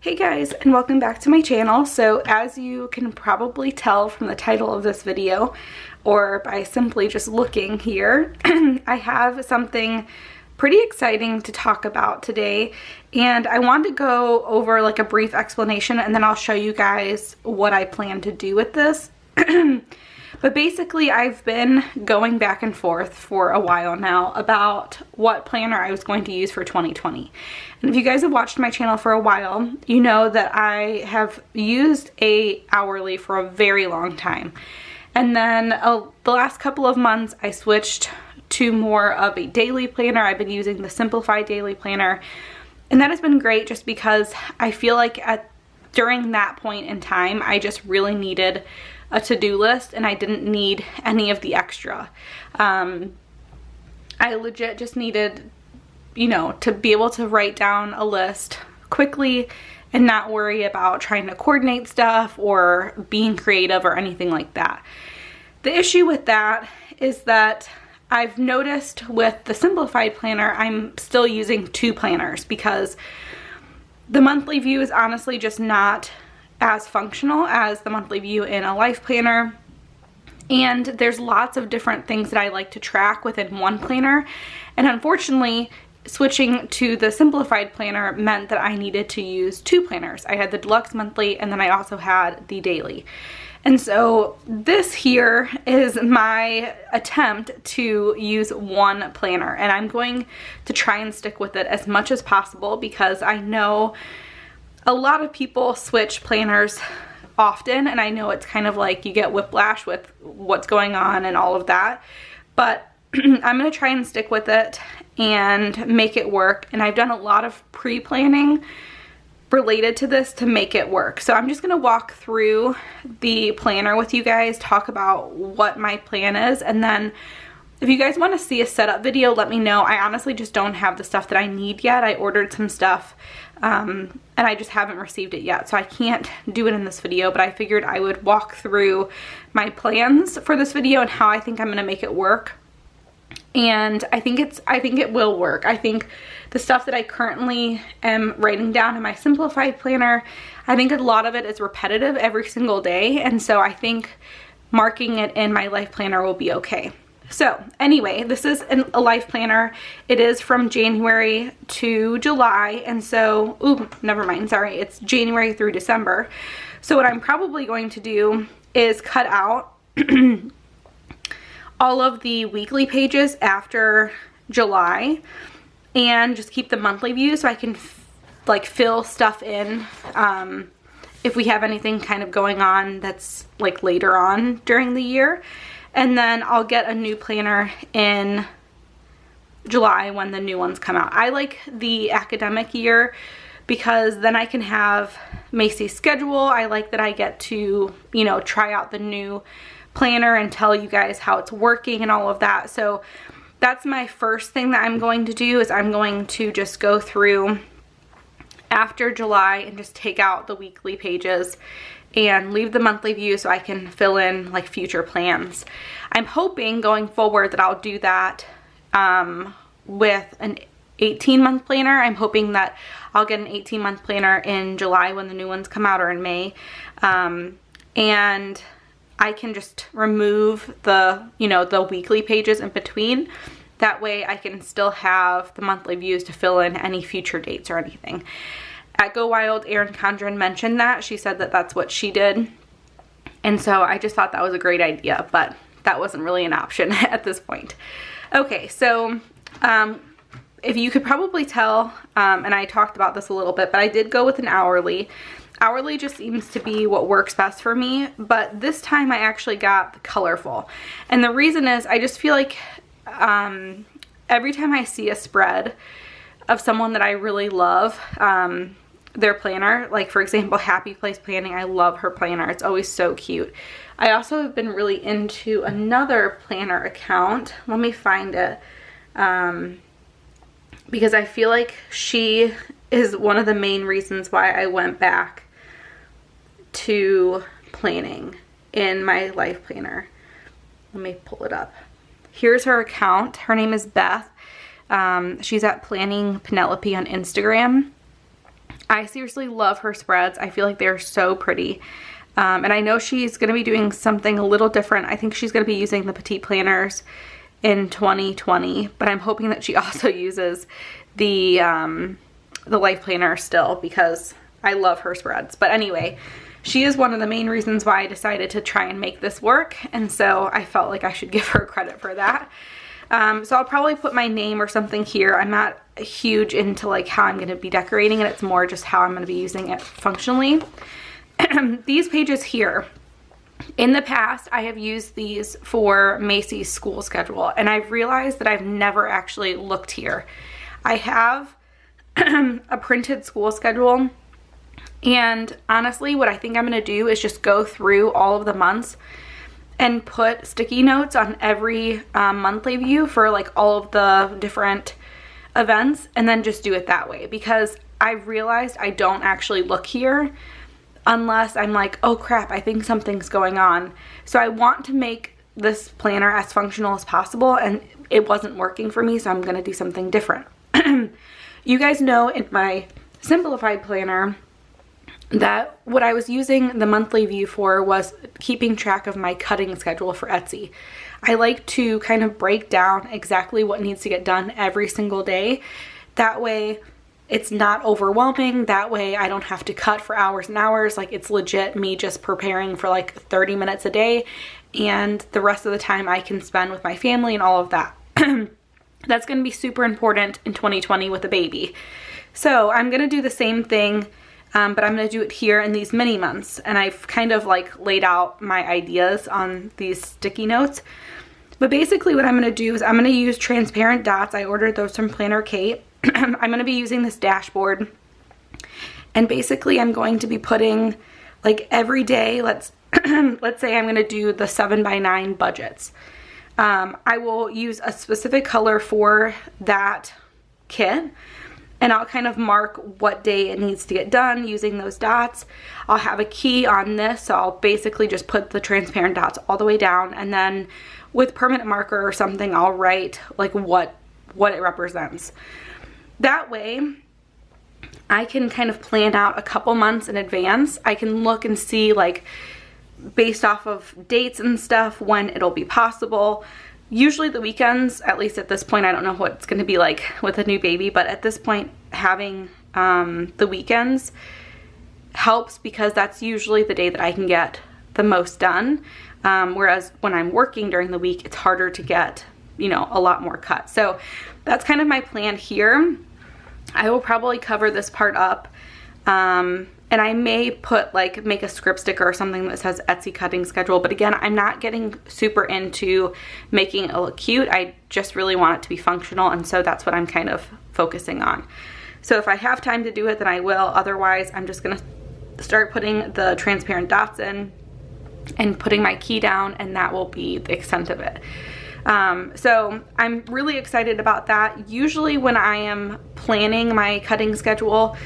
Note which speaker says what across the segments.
Speaker 1: Hey guys, and welcome back to my channel. So as you can probably tell from the title of this video, or by simply just looking here, I have something pretty exciting to talk about today, and I want to go over like a brief explanation and then I'll show you guys what I plan to do with this. But basically, I've been going back and forth for a while now about what planner I was going to use for 2020. And if you guys have watched my channel for a while, you know that I have used a hourly for a very long time. And then the last couple of months, I switched to more of a daily planner. I've been using the simplified daily planner. And that has been great just because I feel like during that point in time, I just really needed a to-do list and I didn't need any of the extra. I legit just needed, you know, to be able to write down a list quickly and not worry about trying to coordinate stuff or being creative or anything like that. The issue with that is that I've noticed with the simplified planner, I'm still using two planners because the monthly view is honestly just not as functional as the monthly view in a life planner, and there's lots of different things that I like to track within one planner, and unfortunately switching to the simplified planner meant that I needed to use two planners. I had the deluxe monthly and then I also had the daily. And so this here is my attempt to use one planner, and I'm going to try and stick with it as much as possible because I know a lot of people switch planners often, and I know it's kind of like you get whiplash with what's going on and all of that, but I'm going to try and stick with it and make it work. And I've done a lot of pre-planning related to this to make it work. So I'm just going to walk through the planner with you guys, talk about what my plan is, and then if you guys want to see a setup video, let me know. I honestly just don't have the stuff that I need yet. I ordered some stuff and I just haven't received it yet, so I can't do it in this video, but I figured I would walk through my plans for this video and how I think I'm going to make it work. And I think it will work. I think the stuff that I currently am writing down in my simplified planner, I think a lot of it is repetitive every single day, and so I think marking it in my life planner will be okay. So anyway, this is a life planner. It is from January to July, and so, ooh, never mind, sorry, it's January through December. So what I'm probably going to do is cut out all of the weekly pages after July and just keep the monthly view so I can like fill stuff in if we have anything kind of going on that's like later on during the year. And then I'll get a new planner in July when the new ones come out. I like the academic year because then I can have Macy's schedule. I like that I get to, you know, try out the new planner and tell you guys how it's working and all of that. So that's my first thing that I'm going to do, is I'm going to just go through after July and just take out the weekly pages and leave the monthly view so I can fill in like future plans. I'm hoping going forward that I'll do that with an 18-month planner. I'm hoping that I'll get an 18-month planner in July when the new ones come out, or in May, and I can just remove the, you know, the weekly pages in between. That way I can still have the monthly views to fill in any future dates or anything. At Go Wild, Erin Condren mentioned that. She said that that's what she did. And so I just thought that was a great idea, but that wasn't really an option at this point. Okay, so if you could probably tell, and I talked about this a little bit, but I did go with an hourly. Hourly just seems to be what works best for me, but this time I actually got the colorful. And the reason is I just feel like every time I see a spread of someone that I really love, their planner, like for example Happy Place Planning, I love her planner. It's always so cute. I also have been really into another planner account. Let me find it, because I feel like she is one of the main reasons why I went back to planning in my life planner. Let me pull it up. Here's her account. Her name is Beth. She's at Planning Penelope on Instagram. I seriously love her spreads. I feel like they're so pretty. And I know she's going to be doing something a little different. I think she's going to be using the petite planners in 2020, but I'm hoping that she also uses the LifePlanner still, because I love her spreads. But anyway, she is one of the main reasons why I decided to try and make this work, and so I felt like I should give her credit for that. So I'll probably put my name or something here. I'm not huge into like how I'm going to be decorating it. It's more just how I'm going to be using it functionally. These pages here, in the past I have used these for Macy's school schedule, and I've realized that I've never actually looked here. I have a printed school schedule, and honestly what I think I'm going to do is just go through all of the months and put sticky notes on every monthly view for like all of the different events, and then just do it that way, because I've realized I don't actually look here unless I'm like, oh crap, I think something's going on. So I want to make this planner as functional as possible, and it wasn't working for me, so I'm going to do something different. You guys know in my simplified planner that what I was using the monthly view for was keeping track of my cutting schedule for Etsy. I like to kind of break down exactly what needs to get done every single day. That way it's not overwhelming. That way I don't have to cut for hours and hours. Like, it's legit me just preparing for like 30 minutes a day, and the rest of the time I can spend with my family and all of that. That's going to be super important in 2020 with a baby. So I'm going to do the same thing, but I'm going to do it here in these mini months. And I've kind of like laid out my ideas on these sticky notes. But basically what I'm going to do is I'm going to use transparent dots. I ordered those from Planner Kate. I'm going to be using this dashboard. And basically I'm going to be putting like every day, let's say I'm going to do the 7x9 budgets. I will use a specific color for that kit, and I'll kind of mark what day it needs to get done using those dots. I'll have a key on this, so I'll basically just put the transparent dots all the way down, and then with permanent marker or something I'll write like what it represents. That way I can kind of plan out a couple months in advance. I can look and see, like, based off of dates and stuff, when it'll be possible. Usually the weekends, at least at this point. I don't know what it's going to be like with a new baby, but at this point having the weekends helps, because that's usually the day that I can get the most done, whereas when I'm working during the week it's harder to get, you know, a lot more cut. So that's kind of my plan here. I will probably cover this part up, and I may put like, make a script sticker or something that says Etsy cutting schedule. But again, I'm not getting super into making it look cute. I just really want it to be functional, and so that's what I'm kind of focusing on. So if I have time to do it, then I will. Otherwise, I'm just gonna start putting the transparent dots in and putting my key down, and that will be the extent of it. So I'm really excited about that. Usually when I am planning my cutting schedule,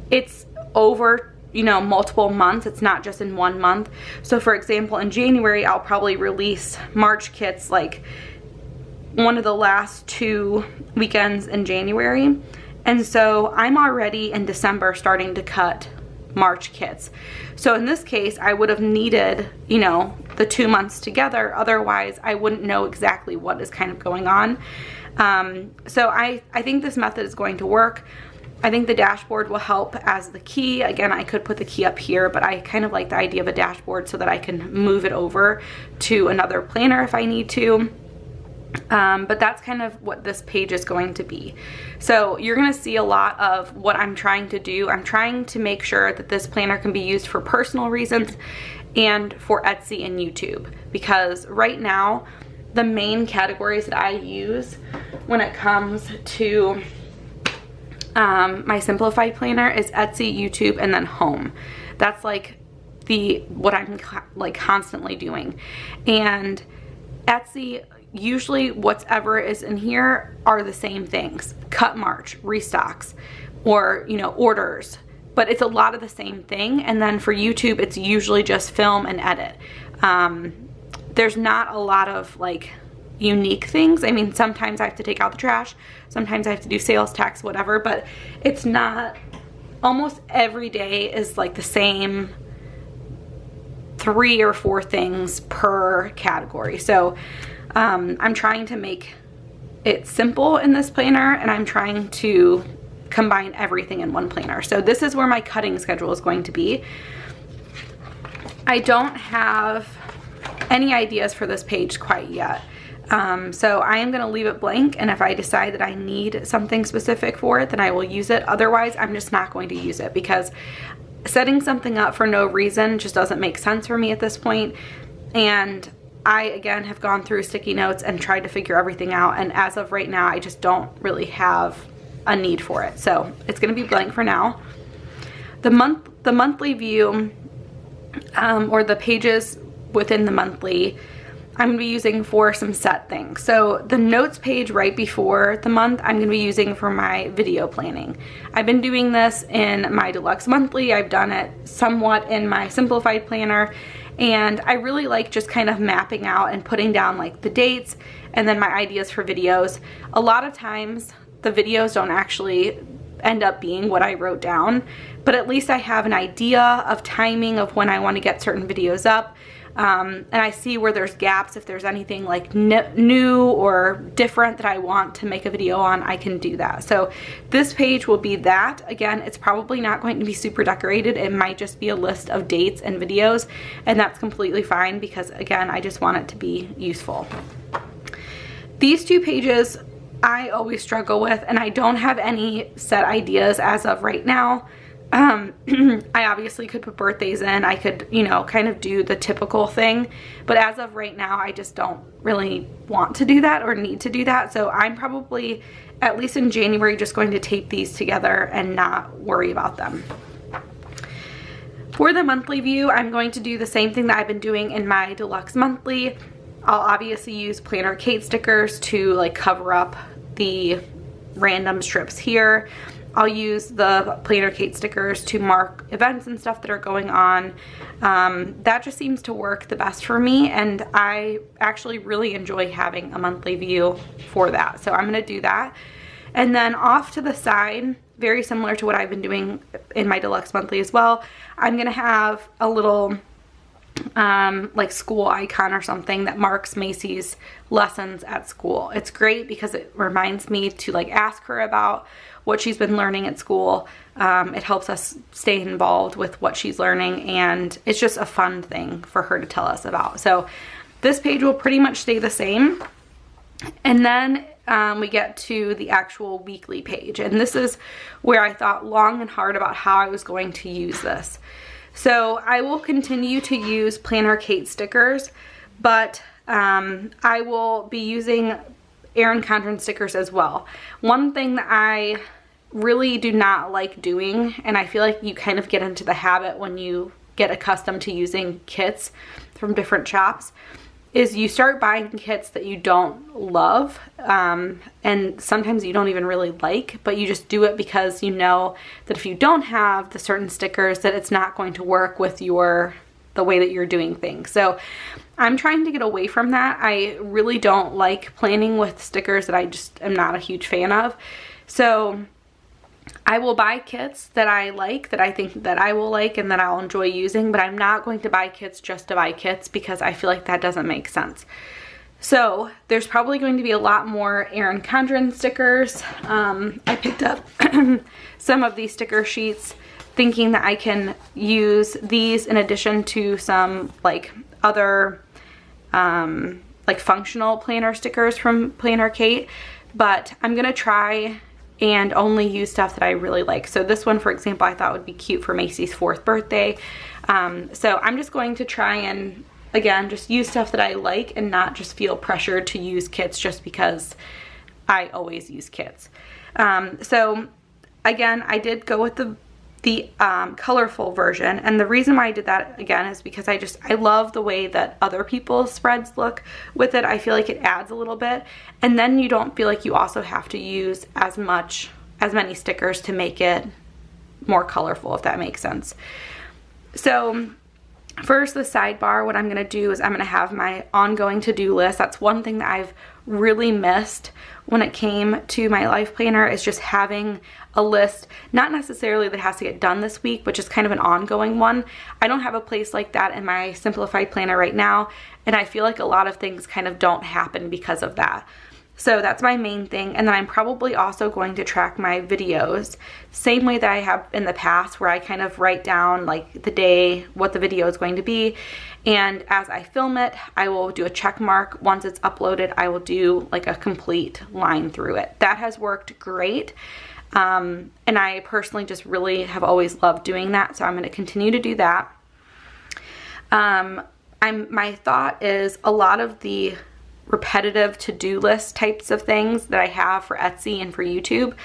Speaker 1: it's over, you know, multiple months. It's not just in one month. So for example, in January, I'll probably release March kits like one of the last 2 weekends in January. And so I'm already in December starting to cut March kits. So in this case, I would have needed, you know, the 2 months together. Otherwise, I wouldn't know exactly what is kind of going on. So I think this method is going to work. I think the dashboard will help as the key. Again, I could put the key up here, but I kind of like the idea of a dashboard so that I can move it over to another planner if I need to. But that's kind of what this page is going to be. So you're going to see a lot of what I'm trying to do. I'm trying to make sure that this planner can be used for personal reasons and for Etsy and YouTube, because right now the main categories that I use when it comes to my simplified planner is Etsy, YouTube, and then home. That's like what I'm like constantly doing. And Etsy, usually whatever is in here are the same things: cut March, restocks, or, you know, orders. But it's a lot of the same thing. And then for YouTube, it's usually just film and edit. There's not a lot of like unique things. I mean, sometimes I have to take out the trash, sometimes I have to do sales tax, whatever, but it's not almost every day is like the same 3 or 4 things per category. So I'm trying to make it simple in this planner, and I'm trying to combine everything in one planner. So this is where my cutting schedule is going to be. I don't have any ideas for this page quite yet. So I am going to leave it blank, and if I decide that I need something specific for it, then I will use it. Otherwise, I'm just not going to use it, because setting something up for no reason just doesn't make sense for me at this point. And I, again, have gone through sticky notes and tried to figure everything out, and as of right now, I just don't really have a need for it. So it's going to be blank for now. The monthly view, or the pages within the monthly, I'm going to be using for some set things. So the notes page right before the month, I'm going to be using for my video planning. I've been doing this in my deluxe monthly. I've done it somewhat in my simplified planner, and I really like just kind of mapping out and putting down like the dates and then my ideas for videos. A lot of times the videos don't actually end up being what I wrote down, but at least I have an idea of timing of when I want to get certain videos up. And I see where there's gaps. If there's anything like new or different that I want to make a video on, I can do that. So this page will be that. Again, it's probably not going to be super decorated. It might just be a list of dates and videos, and that's completely fine, because again, I just want it to be useful. These 2 pages I always struggle with, and I don't have any set ideas as of right now. I obviously could put birthdays in. I could, you know, kind of do the typical thing, but as of right now, I just don't really want to do that or need to do that. So I'm probably, at least in January, just going to tape these together and not worry about them. For the monthly view, I'm going to do the same thing that I've been doing in my deluxe monthly. I'll obviously use Planner Kate stickers to like cover up the random strips here. I'll use the Planner Kate stickers to mark events and stuff that are going on. That just seems to work the best for me, and I actually really enjoy having a monthly view for that. So I'm going to do that. And then off to the side, very similar to what I've been doing in my deluxe monthly as well, I'm going to have a little like school icon or something that marks Macy's lessons at school. It's great because it reminds me to like ask her about what she's been learning at school. It helps us stay involved with what she's learning, and it's just a fun thing for her to tell us about. So this page will pretty much stay the same. And then we get to the actual weekly page, and this is where I thought long and hard about how I was going to use this. So I will continue to use Planner Kate stickers, but I will be using Erin Condren stickers as well. One thing that I really do not like doing, and I feel like you kind of get into the habit when you get accustomed to using kits from different shops, is you start buying kits that you don't love, and sometimes you don't even really like, but you just do it because you know that if you don't have the certain stickers, that it's not going to work with the way that you're doing things. So I'm trying to get away from that. I really don't like planning with stickers that I just am not a huge fan of. So I will buy kits that I like, that I think that I will like and that I'll enjoy using, but I'm not going to buy kits just to buy kits, because I feel like that doesn't make sense. So there's probably going to be a lot more Erin Condren stickers. I picked up some of these sticker sheets thinking that I can use these in addition to some like other like functional planner stickers from Planner Kate, but I'm gonna try and only use stuff that I really like. So this one, for example, I thought would be cute for Macy's 4th birthday. So I'm just going to try and, again, just use stuff that I like and not just feel pressured to use kits just because I always use kits. So again, I did go with the colorful version, and the reason why I did that again is because I love the way that other people's spreads look with it. I feel like it adds a little bit, and then you don't feel like you also have to use as many stickers to make it more colorful, if that makes sense. So First, the sidebar, what I'm going to do is I'm going to have my ongoing to-do list. That's one thing that I've really missed when it came to my life planner, is just having a list, not necessarily that has to get done this week, but just kind of an ongoing one. I don't have a place like that in my simplified planner right now, and I feel like a lot of things kind of don't happen because of that. So that's my main thing. And then I'm probably also going to track my videos, same way that I have in the past, where I kind of write down like the day, what the video is going to be. And as I film it, I will do a check mark. Once it's uploaded, I will do like a complete line through it. That has worked great. And I personally just really have always loved doing that. So I'm going to continue to do that. My thought is a lot of the repetitive to-do list types of things that I have for Etsy and for YouTube,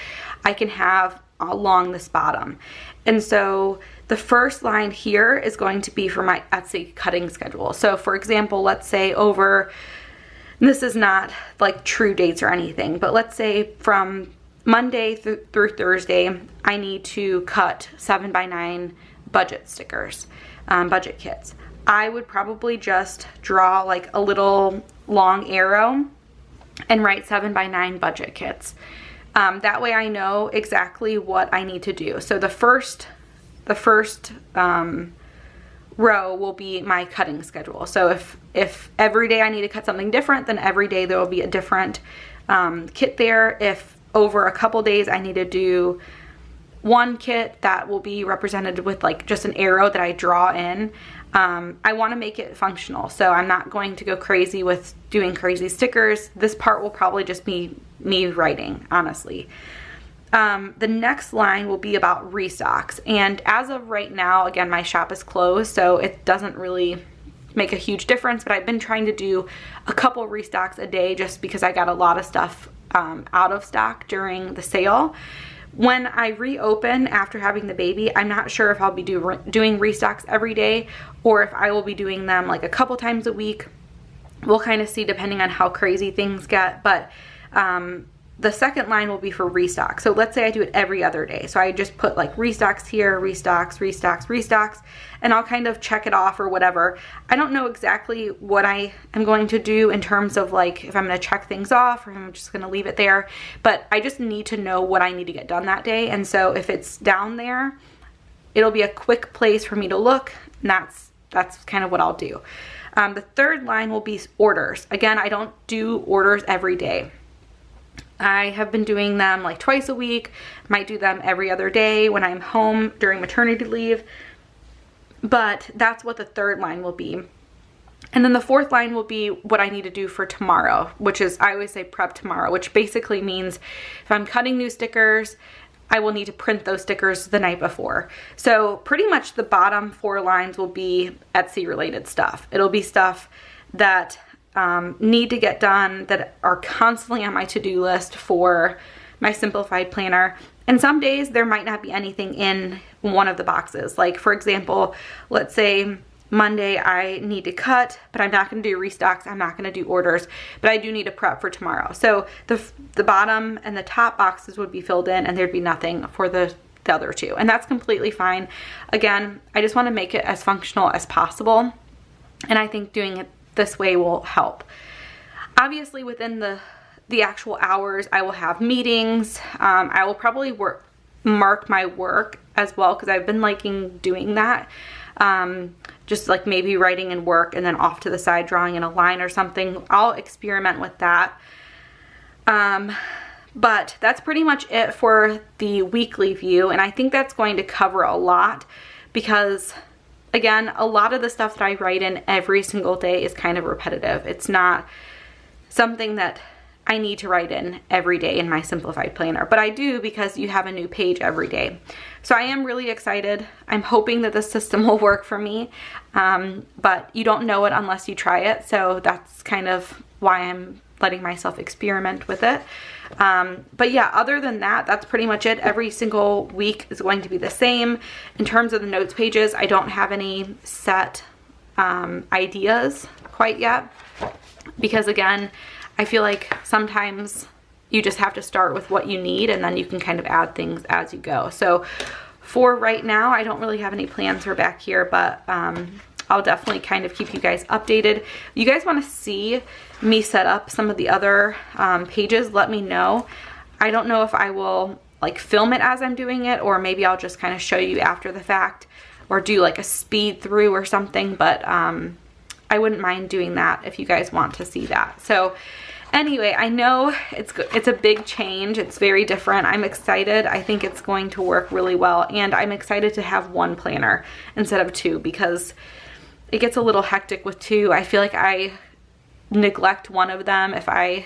Speaker 1: I can have along this bottom. And so the first line here is going to be for my Etsy cutting schedule. So for example, let's say this is not like true dates or anything, but let's say from Monday through Thursday, I need to cut 7x9 budget stickers, budget kits. I would probably just draw like a little long arrow and write 7x9 budget kits. That way I know exactly what I need to do. So the first row will be my cutting schedule. So if every day I need to cut something different, then every day there will be a different kit there. If over a couple days I need to do one kit, that will be represented with like just an arrow that I draw in. I want to make it functional, so I'm not going to go crazy with doing crazy stickers. This part will probably just be me writing, honestly. The next line will be about restocks, and as of right now, again, my shop is closed, so it doesn't really make a huge difference, but I've been trying to do a couple restocks a day just because I got a lot of stuff out of stock during the sale. When I reopen after having the baby, I'm not sure if I'll be doing restocks every day or if I will be doing them like a couple times a week. We'll kind of see depending on how crazy things get, but the second line will be for restock. So let's say I do it every other day. So I just put like restocks here, restocks, restocks, restocks, and I'll kind of check it off or whatever. I don't know exactly what I am going to do in terms of like if I'm going to check things off or if I'm just going to leave it there, but I just need to know what I need to get done that day. And so if it's down there, it'll be a quick place for me to look, and that's kind of what I'll do. The third line will be orders. Again, I don't do orders every day. I have been doing them like twice a week, might do them every other day when I'm home during maternity leave, but that's what the third line will be. And then the fourth line will be what I need to do for tomorrow, which is, I always say prep tomorrow, which basically means if I'm cutting new stickers, I will need to print those stickers the night before. So pretty much the bottom 4 lines will be Etsy related stuff. It'll be stuff that need to get done, that are constantly on my to-do list for my simplified planner. And some days there might not be anything in one of the boxes. Like for example, let's say Monday I need to cut, but I'm not going to do restocks, I'm not going to do orders, but I do need to prep for tomorrow. So the bottom and the top boxes would be filled in and there'd be nothing for the other 2. And that's completely fine. Again, I just want to make it as functional as possible. And I think doing it this way will help. Obviously within the actual hours, I will have meetings. I will probably mark my work as well, because I've been liking doing that. Just like maybe writing in work and then off to the side drawing in a line or something. I'll experiment with that. But that's pretty much it for the weekly view, and I think that's going to cover a lot because, again, a lot of the stuff that I write in every single day is kind of repetitive. It's not something that I need to write in every day in my simplified planner, but I do because you have a new page every day. So I am really excited. I'm hoping that this system will work for me, but you don't know it unless you try it. So that's kind of why I'm letting myself experiment with it. But yeah, other than that, that's pretty much it. Every single week is going to be the same. In terms of the notes pages, I don't have any set ideas quite yet, because again, I feel like sometimes you just have to start with what you need and then you can kind of add things as you go. So for right now, I don't really have any plans for back here, but I'll definitely kind of keep you guys updated. If you guys want to see me set up some of the other pages, let me know. I don't know if I will like film it as I'm doing it, or maybe I'll just kind of show you after the fact, or do like a speed through or something, but I wouldn't mind doing that if you guys want to see that. So anyway, I know it's a big change. It's very different. I'm excited. I think it's going to work really well, and I'm excited to have one planner instead of two, because it gets a little hectic with two. I feel like I neglect one of them if I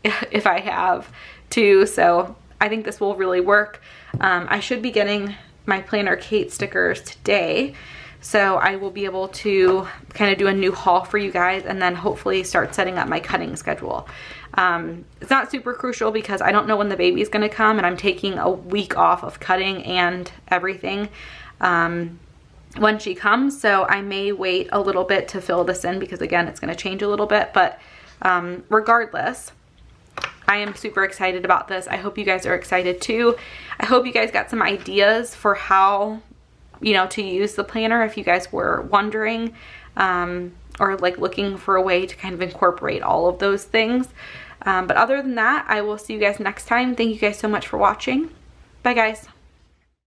Speaker 1: have two, so I think this will really work. I should be getting my Planner Kate stickers today, so I will be able to kind of do a new haul for you guys, and then hopefully start setting up my cutting schedule. It's not super crucial because I don't know when the baby's gonna come, and I'm taking a week off of cutting and everything when she comes, so I may wait a little bit to fill this in, because again, it's gonna change a little bit, but regardless, I am super excited about this. I hope you guys are excited too. I hope you guys got some ideas for how, you know, to use the planner if you guys were wondering, or like looking for a way to kind of incorporate all of those things. But other than that, I will see you guys next time. Thank you guys so much for watching. Bye guys.